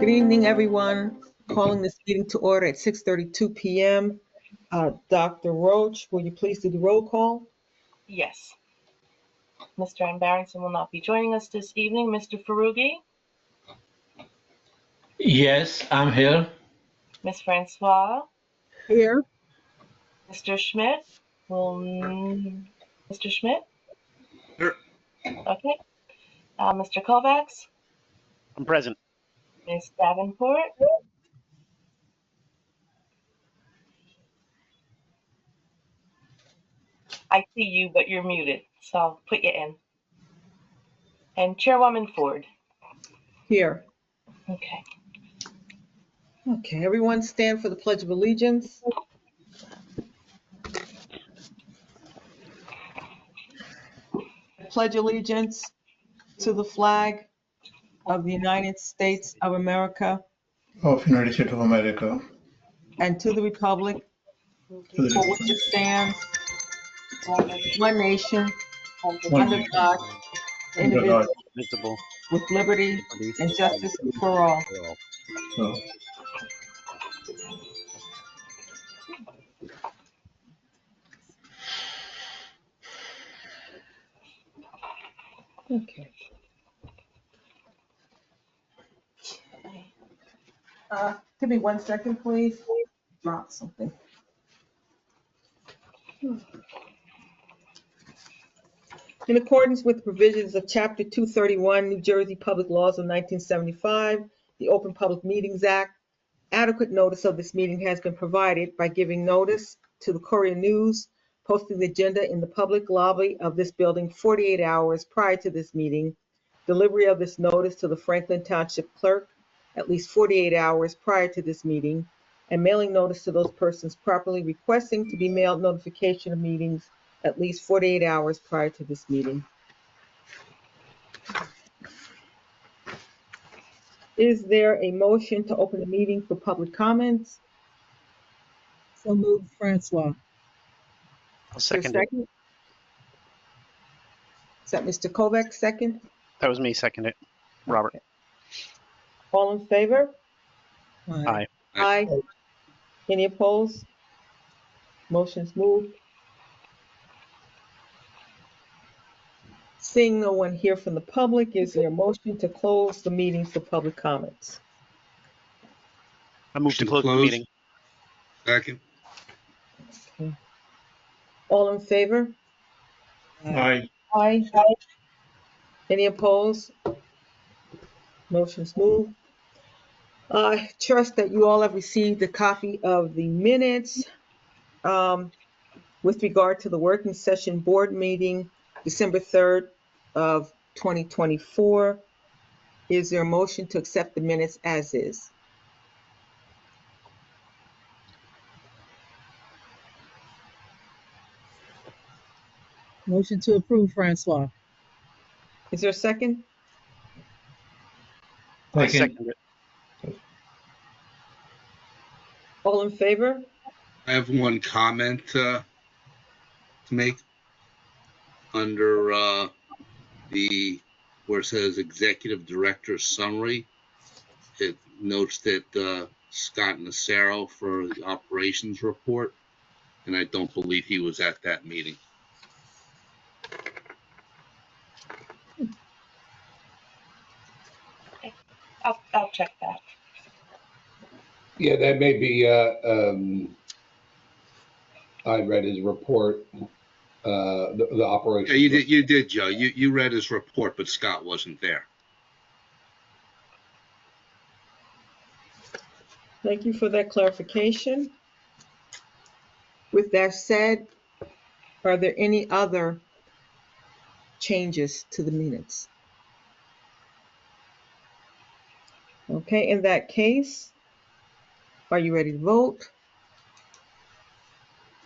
Good evening, everyone. Calling this meeting to order at 6:32 p.m. Dr. Roach, will you please do the roll call? Yes. Mr. Ann Barrington will not be joining us this evening. Mr. Farugi? Yes, I'm here. Ms. Francois? Here. Mr. Schmidt? Mr. Schmidt? Here. Okay. Mr. Kovacs? I'm present. Ms. Davenport? I see you, but you're muted, so I'll put you in. And Chairwoman Ford? Here. Okay. Okay, everyone stand for the Pledge of Allegiance. I pledge allegiance to the flag of the United States of America Of United States of America. and to the republic To for the which it stands, one nation, one under God, under God. indivisible, Visible. with liberty and justice for all. So, Okay. Give me 1 second, please. Drop something. In accordance with the provisions of Chapter 231, New Jersey Public Laws of 1975, the Open Public Meetings Act, adequate notice of this meeting has been provided by giving notice to the Courier News, posting the agenda in the public lobby of this building 48 hours prior to this meeting, delivery of this notice to the Franklin Township clerk at least 48 hours prior to this meeting, and mailing notice to those persons properly requesting to be mailed notification of meetings at least 48 hours prior to this meeting. Is there a motion to open the meeting for public comments? So moved, Francois. I'll Is there a second it. second? Is that Mr. Kovacs second? That was me, second it. Robert. Okay. All in favor? Aye. Aye. Any opposed? Motion's moved. Seeing no one here from the public, is there a motion to close the meeting for public comments? I move to Motion close the closed. meeting. second. Okay. All in favor? Aye. Aye. Any opposed? Motion's moved. I trust that you all have received a copy of the minutes with regard to the working session board meeting, December 3rd of 2024. Is there a motion to accept the minutes as is? Motion to approve, Francois. Is there a second? I Second. second it. All in favor? I have one comment to make under where it says Executive Director Summary. It notes that Scott Nacero for the operations report, and I don't believe he was at that meeting. I'll check that. Yeah, that may be, I read his report, the operation. Yeah, you did, Joe. You read his report, but Scott wasn't there. Thank you for that clarification. With that said, are there any other changes to the minutes? Okay, in that case, are you ready to vote?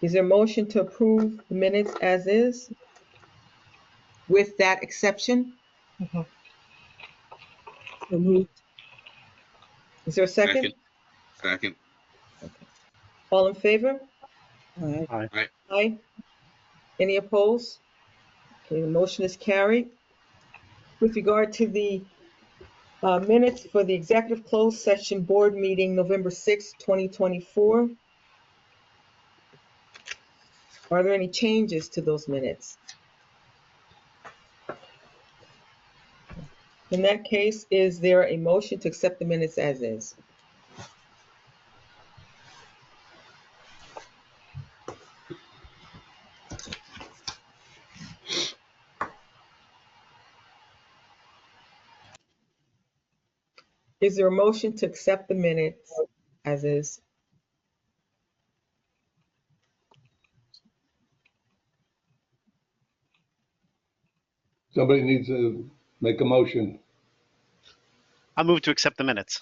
Is there a motion to approve the minutes as is with that exception? Mhm. So moved. Is there a second? Second. All in favor? Aye. Aye. Any opposed? Okay, the motion is carried. With regard to the Minutes for the executive closed session board meeting, November 6, 2024. Are there any changes to those minutes? In that case, is there a motion to accept the minutes as is? Is there a motion to accept the minutes as is? Somebody needs to make a motion. I move to accept the minutes.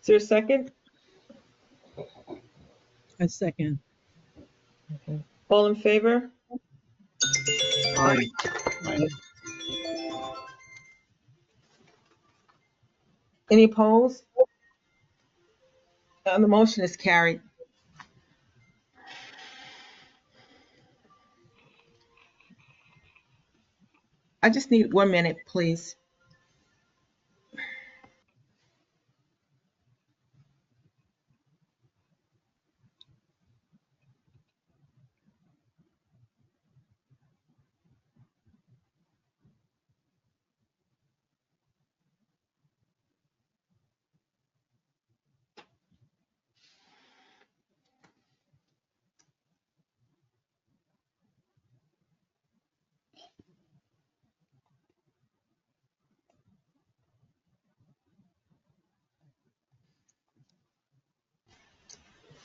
Is there a second? I second. All in favor? Aye. Any opposed? The motion is carried. I just need 1 minute, please.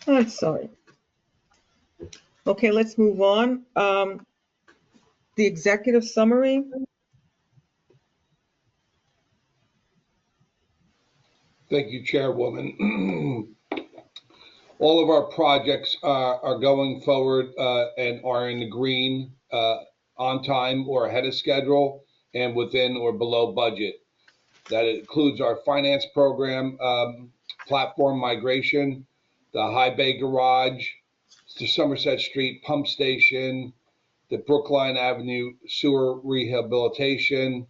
I'm sorry. Okay, let's move on. The executive summary. Thank you, Chairwoman. All of our projects are going forward and are in the green, on time or ahead of schedule, and within or below budget. That includes our finance program, platform migration, the High Bay Garage, the Somerset Street Pump Station, the Brookline Avenue Sewer Rehabilitation,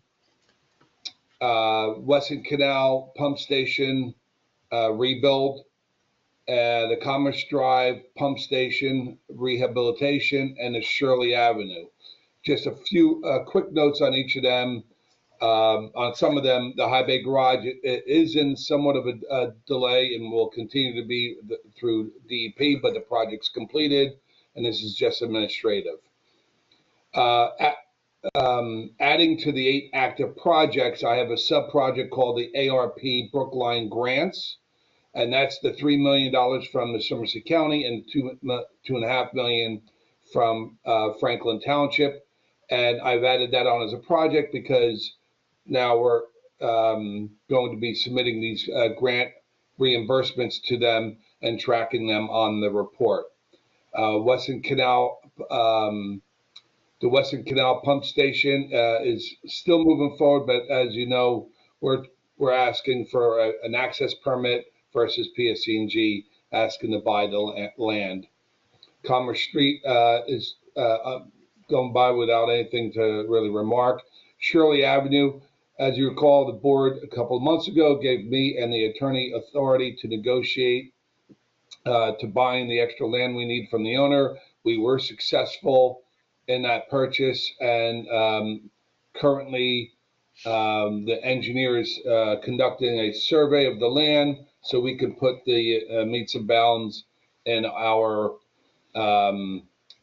Weston Canal Pump Station rebuild, the Commerce Drive Pump Station rehabilitation, and the Shirley Avenue. Just a few quick notes on each of them. On some of them, the High Bay Garage it is in somewhat of a delay and will continue to be through DEP, but the project's completed, and this is just administrative. Adding to the 8 active projects, I have a sub-project called the ARP Brookline Grants, and that's the $3 million from the Somerset County and $2.5 million from Franklin Township. And I've added that on as a project because now we're going to be submitting these grant reimbursements to them and tracking them on the report. Weston Canal, the Weston Canal Pump Station is still moving forward, but as you know, we're asking for an access permit versus PSC&G asking to buy the land. Commerce Street is going by without anything to really remark. Shirley Avenue, as you recall, the board a couple of months ago gave me and the attorney authority to negotiate to buying the extra land we need from the owner. We were successful in that purchase, and currently the engineer is conducting a survey of the land so we can put the meets and bounds in our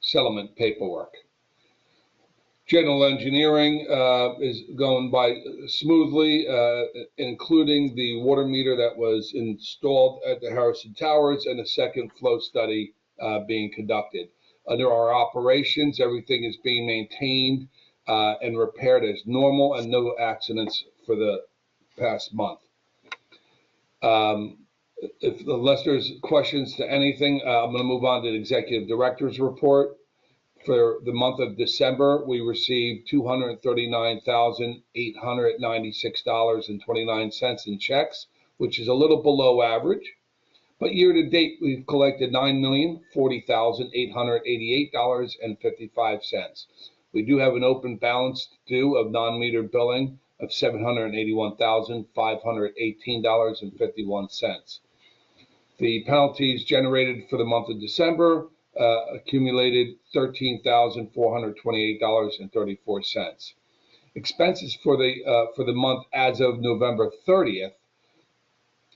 settlement paperwork. General engineering is going by smoothly, including the water meter that was installed at the Harrison Towers and a second flow study being conducted. Under our operations, everything is being maintained and repaired as normal, and no accidents for the past month. Unless there's questions to anything, I'm going to move on to the executive director's report. For the month of December, we received $239,896.29 in checks, which is a little below average. But year to date, we've collected $9,040,888.55. We do have an open balance due of non-metered billing of $781,518.51. The penalties generated for the month of December accumulated $13,428.34. Expenses for the month as of November 30th.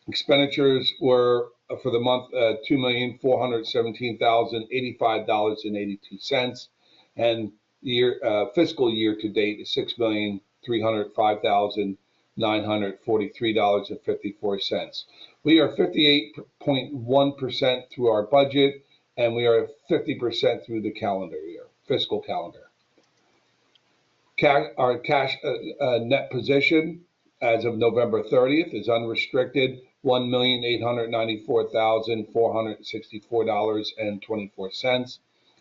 Expenditures were for the month $2,417,085.82, and fiscal year to date is $6,305,943.54. We are 58.1% through our budget, and we are 50% through the calendar year, fiscal calendar. Our cash net position as of November 30th is unrestricted $1,894,464.24.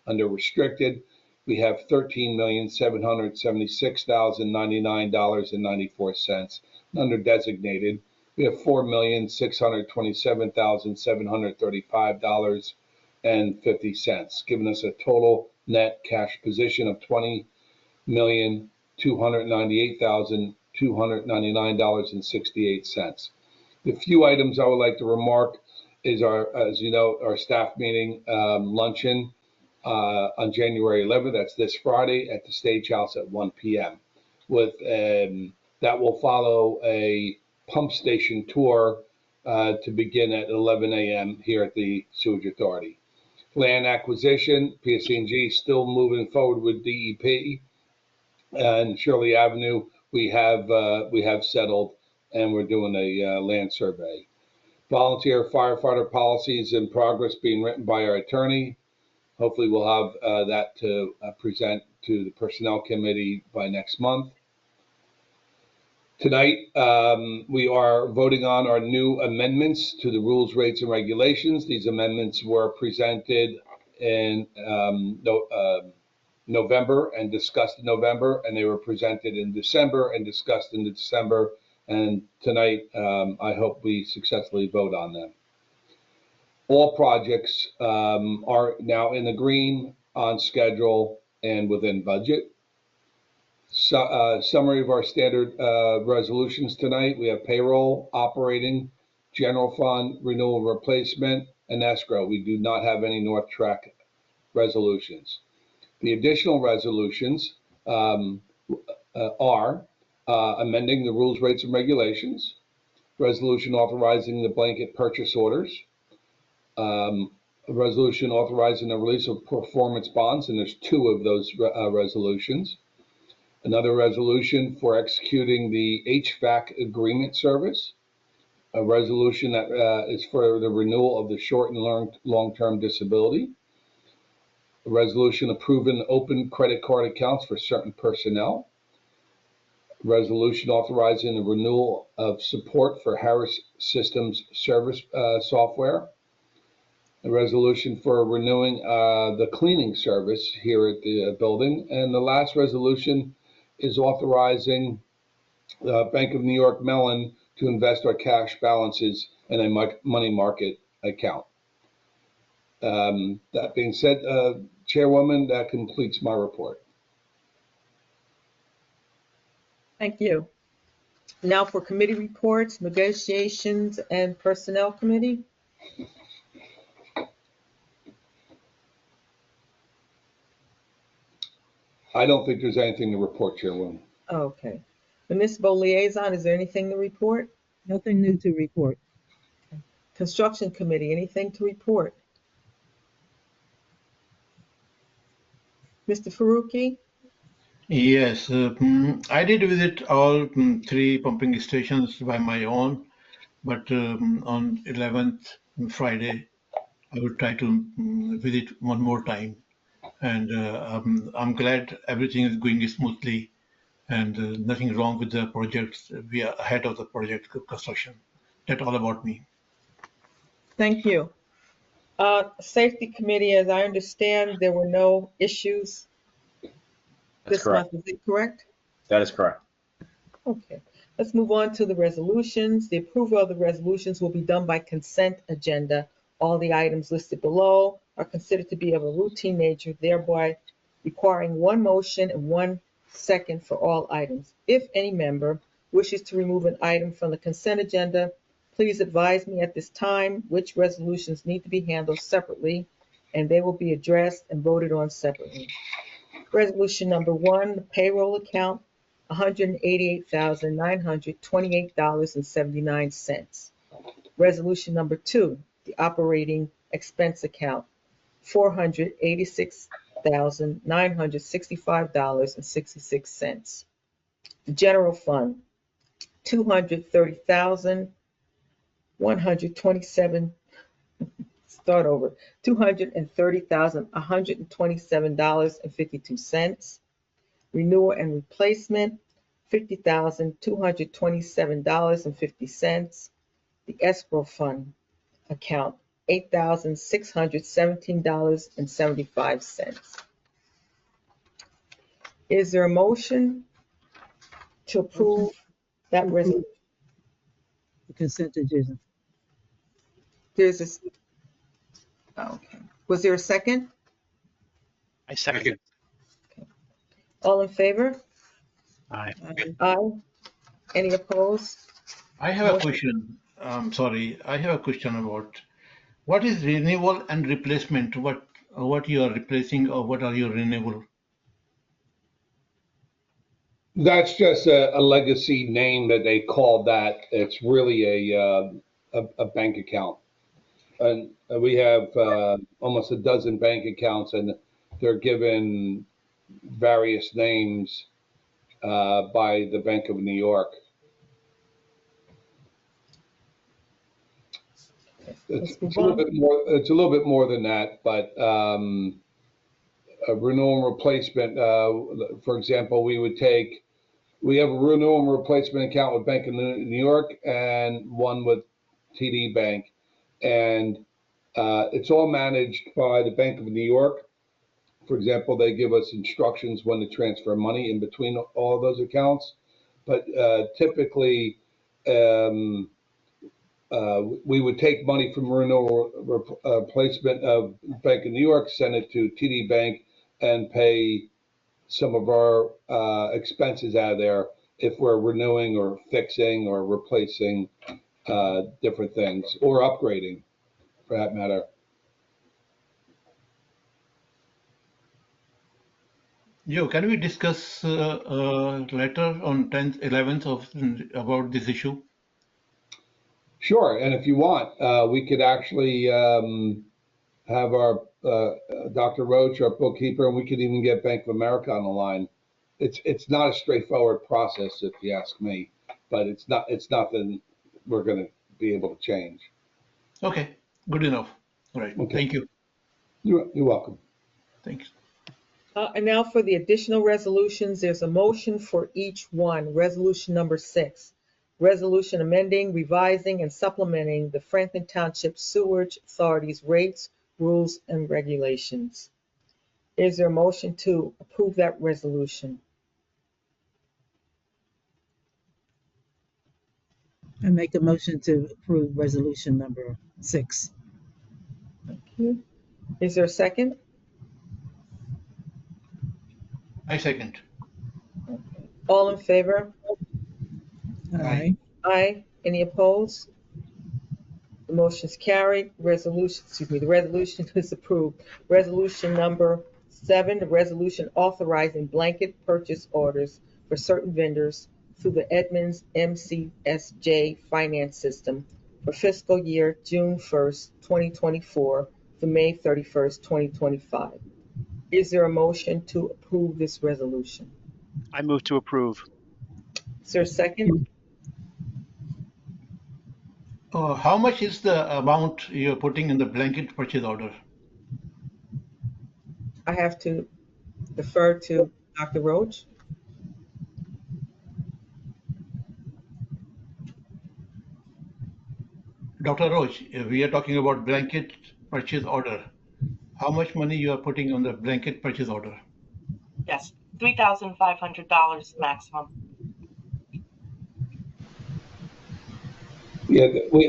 Under restricted, we have $13,776,099.94. Under designated, we have $4,627,735.50, giving us a total net cash position of $20,298,299.68. The few items I would like to remark is our staff meeting luncheon on January 11th. That's this Friday at the Stage House at 1 p.m. That will follow a pump station tour to begin at 11 a.m. here at the Sewage Authority. Land acquisition, PSC&G still moving forward with DEP, and Shirley Avenue we have settled, and we're doing a land survey. Volunteer firefighter policies in progress being written by our attorney. Hopefully we'll have that to present to the Personnel Committee by next month. Tonight, we are voting on our new amendments to the rules, rates, and regulations. These amendments were presented in November and discussed in November, and they were presented in December and discussed in December. And tonight, I hope we successfully vote on them. All projects are now in the green, on schedule, and within budget. Summary of our standard resolutions tonight. We have payroll, operating, general fund, renewal and replacement, and escrow. We do not have any North Track resolutions. The additional resolutions are amending the rules, rates, and regulations, resolution authorizing the blanket purchase orders, a resolution authorizing the release of performance bonds, and there's two of those resolutions. Another resolution for executing the HVAC agreement service, a resolution that is for the renewal of the short and long-term disability, a resolution approving open credit card accounts for certain personnel, a resolution authorizing the renewal of support for Harris Systems service software, a resolution for renewing the cleaning service here at the building, and the last resolution is authorizing the Bank of New York Mellon to invest our cash balances in a money market account. That being said, Chairwoman, that completes my report. Thank you. Now for committee reports, negotiations, and Personnel Committee. I don't think there's anything to report, Chairwoman. Okay. Municipal Liaison, is there anything to report? Nothing new to report. Construction Committee, anything to report? Mr. Faruqi? Yes, I did visit all three pumping stations by my own, but on 11th, Friday, I will try to visit one more time. And I'm glad everything is going smoothly and nothing wrong with the projects. We are ahead of the project construction. That's all about me. Thank you. Safety Committee, as I understand, there were no issues this month. Is it correct? That is correct. Okay. Let's move on to the resolutions. The approval of the resolutions will be done by consent agenda. All the items listed below are considered to be of a routine nature, thereby requiring one motion and 1 second for all items. If any member wishes to remove an item from the consent agenda, please advise me at this time which resolutions need to be handled separately, and they will be addressed and voted on separately. Resolution number 1, the payroll account, $188,928.79. Resolution number 2, the operating expense account, $486,965.66. The general fund, $230,127. Renewal and replacement, $50,227.50. The escrow fund account, $8,617.75. Is there a motion to approve that resolution? The consent agenda. There's a, okay. Was there a second? I second it. All in favor? Aye. Aye. Any opposed? I have a question. Sorry, I have a question about what is renewal and replacement? What you are replacing or what are you renewal? That's just a legacy name that they call that. It's really a bank account. And we have almost a dozen bank accounts, and they're given various names by the Bank of New York. It's a little bit more. It's a little bit more than that, but a renewal and replacement. For example, we have a renewal and replacement account with Bank of New York and one with TD Bank, and it's all managed by the Bank of New York. For example, they give us instructions when to transfer money in between all of those accounts, but typically. We would take money from renewal replacement of Bank of New York, send it to TD Bank, and pay some of our expenses out of there if we're renewing or fixing or replacing different things or upgrading, for that matter. Joe, can we discuss later on 10th, 11th about this issue? Sure, and if you want, we could actually have our Dr. Roach, our bookkeeper, and we could even get Bank of America on the line. It's not a straightforward process, if you ask me, but it's nothing we're going to be able to change. Okay, good enough. All right, Okay. Thank you. You're welcome. Thanks. And now for the additional resolutions, there's a motion for each one. Resolution number 6. Resolution amending, revising, and supplementing the Franklin Township Sewerage Authority's rates, rules, and regulations. Is there a motion to approve that resolution? I make a motion to approve resolution number 6. Thank you. Is there a second? I second. All in favor? Aye. Aye. Any opposed? The motion is carried. The resolution is approved. Resolution number 7, the resolution authorizing blanket purchase orders for certain vendors through the Edmunds MCSJ finance system for fiscal year June 1st, 2024 to May 31st, 2025. Is there a motion to approve this resolution? I move to approve. Is there a second? How much is the amount you're putting in the blanket purchase order? I have to defer to Dr. Roach. Dr. Roach, we are talking about blanket purchase order. How much money you are putting on the blanket purchase order? Yes, $3,500 maximum. Yeah, we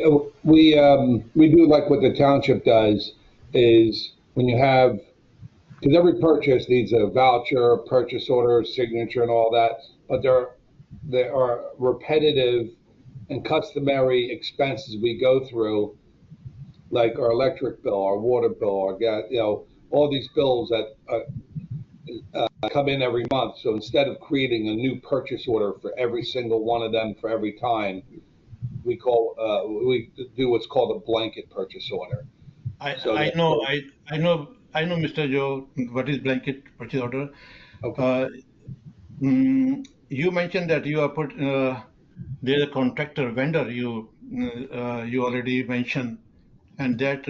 do like what the township does is when you have, because every purchase needs a voucher, purchase order, signature, and all that. But there are repetitive and customary expenses we go through, like our electric bill, our water bill, our gas, all these bills that come in every month. So instead of creating a new purchase order for every single one of them for every time, we do what's called a blanket purchase order. So I know, Mr. Joe, what is blanket purchase order? Okay. You mentioned that you are there's a contractor vendor you already mentioned, and that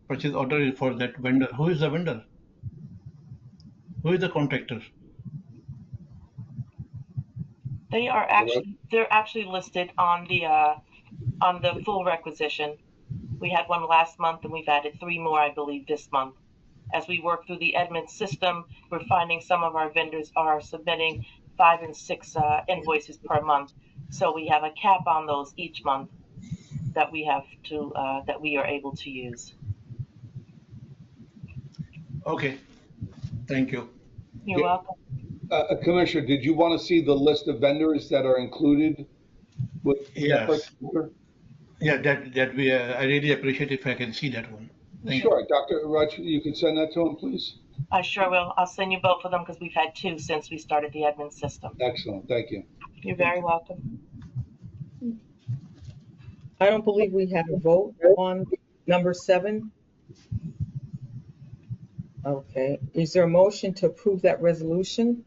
purchase order is for that vendor. Who is the vendor? Who is the contractor? They're actually listed on the full requisition. We had one last month, and we've added 3 more, I believe, this month. As we work through the admin system, we're finding some of our vendors are submitting 5 and 6 invoices per month. So we have a cap on those each month that we have to that we are able to use. Okay, thank you. You're welcome. Commissioner, did you want to see the list of vendors that are included with that purchase Yes. order? Yeah, that we I really appreciate if I can see that one. Thank you. Sure, Dr. Raj, you can send that to him, please. I sure will. I'll send you both of them because we've had 2 since we started the admin system. Excellent, thank you. You're very welcome. I don't believe we had a vote on number 7. Okay, is there a motion to approve that resolution?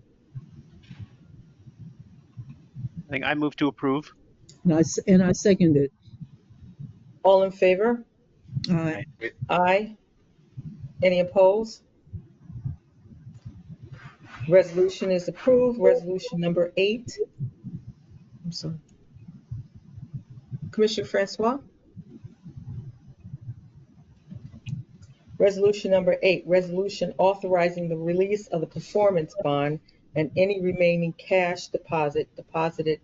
I move to approve. And I second it. All in favor? Aye. Aye. Any opposed? Resolution is approved. Resolution number 8. I'm sorry. Commissioner Francois? Resolution number 8, resolution authorizing the release of the performance bond and any remaining cash deposited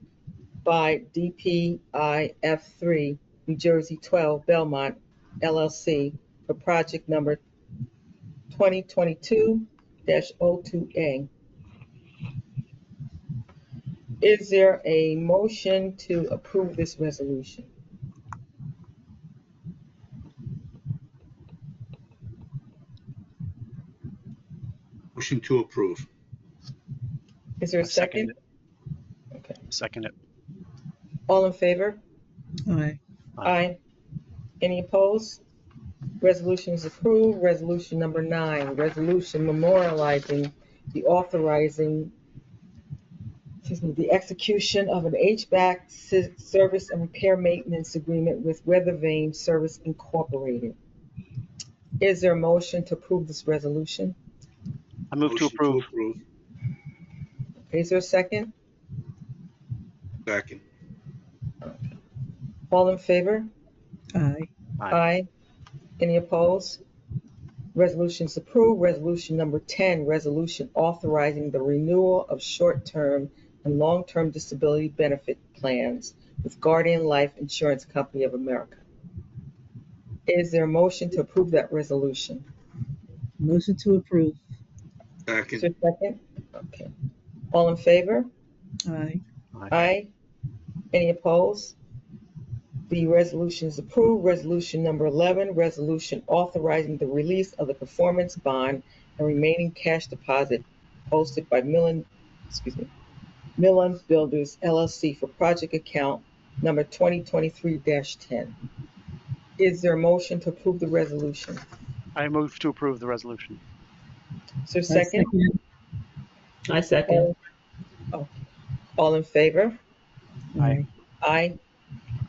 by DPIF3, New Jersey 12, Belmont, LLC, for project number 2022-02A. Is there a motion to approve this resolution? Motion to approve. Is there a second? It. Okay. Second it. All in favor? Aye. Aye. Any opposed? Resolution is approved. Resolution number 9, resolution memorializing the the execution of an HVAC service and repair maintenance agreement with Weather Vane Service Incorporated. Is there a motion to approve this resolution? I move to Motion approve. Is there a second? Second. All in favor? Aye. Aye. Any opposed? Resolution is approved. Resolution number 10, resolution authorizing the renewal of short-term and long-term disability benefit plans with Guardian Life Insurance Company of America. Is there a motion to approve that resolution? Motion to approve. Is there Second. a second? Okay. All in favor? Aye. Aye. Any opposed? The resolution is approved. Resolution number 11, resolution authorizing the release of the performance bond and remaining cash deposit posted by Millen Builders LLC for project account number 2023-10. Is there a motion to approve the resolution? I move to approve the resolution. Is there a second? I second. All in favor? Aye. Aye.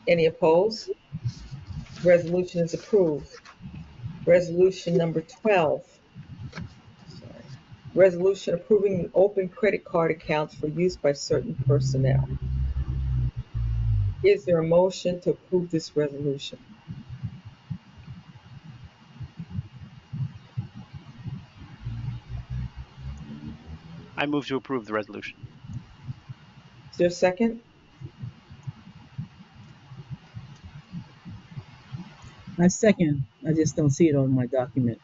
Any opposed? Resolution is approved. Resolution number 12. Resolution approving the open credit card accounts for use by certain personnel. Is there a motion to approve this resolution? I move to approve the resolution. Is there a second? I second. I just don't see it on my document.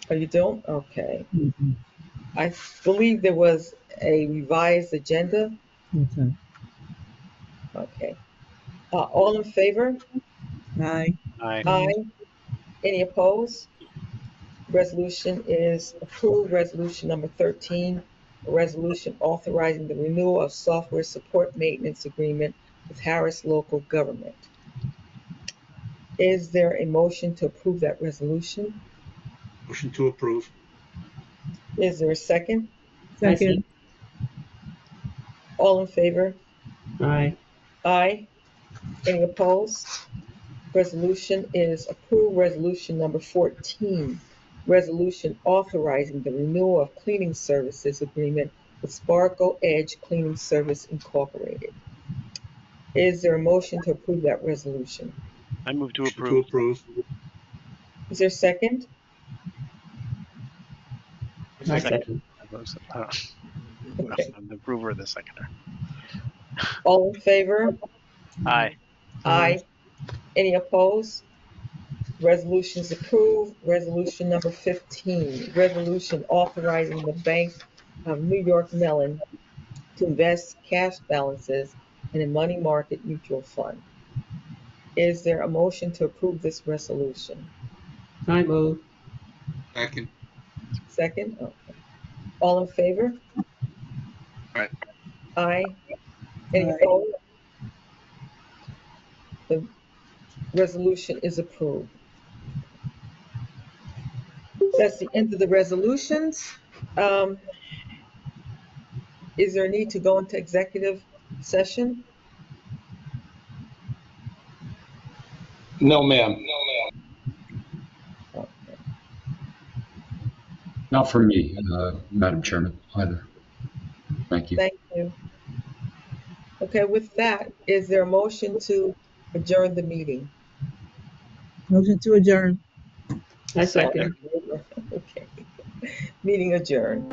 Oh, you don't? Okay. Mhm. I believe there was a revised agenda Okay. Okay. All in favor? Aye. Aye. Aye. Any opposed? Resolution is approved. Resolution number 13, a resolution authorizing the renewal of software support maintenance agreement with Harris Local Government. Is there a motion to approve that resolution? Motion to approve. Is there a second? Second. All in favor? Aye. Aye. Any opposed? Resolution is approved. Resolution number 14, resolution authorizing the renewal of cleaning services agreement with Sparkle Edge Cleaning Service Incorporated. Is there a motion to approve that resolution? I move to Motion to approve. approve. Is there a second? I Second. second. Okay. I'm the approver of the seconder. All in favor? Aye. Aye. Any opposed? Resolution is approved. Resolution number 15, resolution authorizing the Bank of New York Mellon to invest cash balances in a money market mutual fund. Is there a motion to approve this resolution? I move. Second. Second? Okay. All in favor? Aye. Aye. Any Aye. opposed? The resolution is approved. That's the end of the resolutions. Is there a need to go into executive session? No, ma'am. Okay. Not for me, Madam Chairman, either. Thank you. Thank you. Okay, with that, is there a motion to adjourn the meeting? Motion to adjourn. I second. Okay. Meeting adjourned.